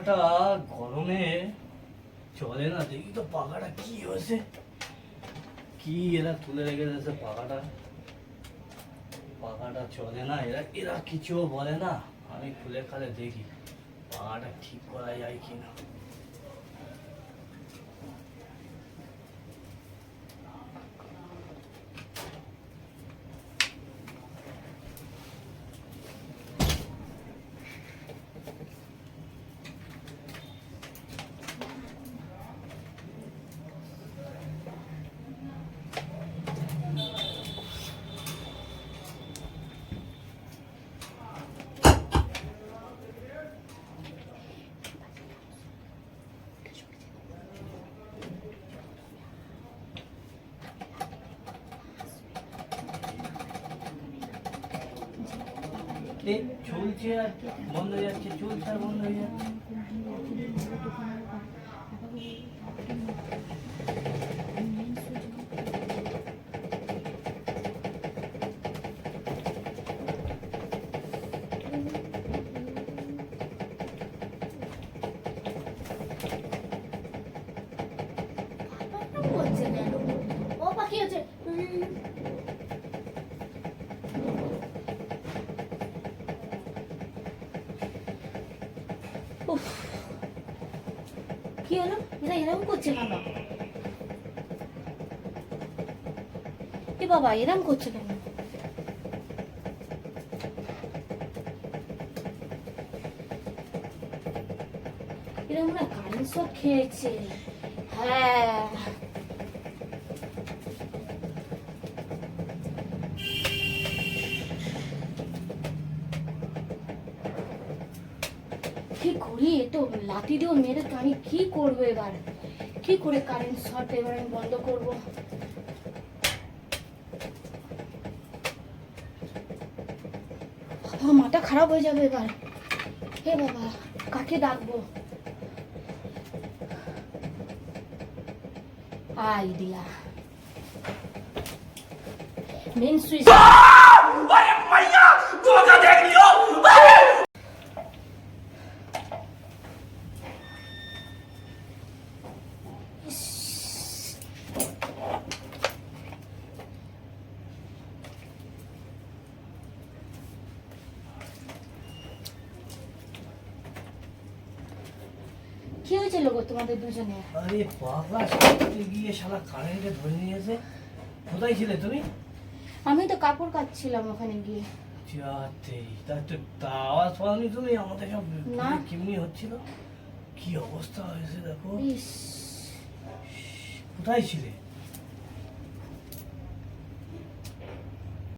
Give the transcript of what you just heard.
পাখাটা গরমে চলে না। দেখি তো পাখাটা কি হয়েছে, কি এরা তুলে রেখে দিয়েছে পাখাটা। পাখাটা চলে না, এরা এরা কিছু বলে না। আমি খুলে খালে দেখি পাখাটা ঠিক করা যায় কিনা। চলছে আর বন্ধ হয়ে যাচ্ছে, চলছে আর বন্ধ হয়ে যাচ্ছে। কি হলো? এরা এরকম করছে কেন? এ বাবা, এরকম করছে কেন? এরা মনে হয় কারেন্ট শক খেয়েছে। হ্যাঁ, কি করি? এ তো লাঠি দিয়েও মেরে, তো আমি কি করবো এবার? কি করে কারেন্ট শর্ট এবার আমি বন্ধ করবো? বাবা, মাথা খারাপ হয়ে যাবে এবার। হে বাবা, কাকে ডাকবো? Idea, main switch. কি হয়েছিল গো তোমাদের দুজনে? আরে পাখা সারাতে গিয়ে শালা কারেন্টে ধরে নিয়েছে। কোথায় ছিলে তুমি? আমি তো কাপড় কাচ্ছিলাম ওখানে গিয়ে। যাতে তা আওয়াজ পাওনি তুমি? আমাদের সব না। কেমনি হচ্ছিল, কি অবস্থা হয়েছে দেখো। ইস, কোথায় ছিলে?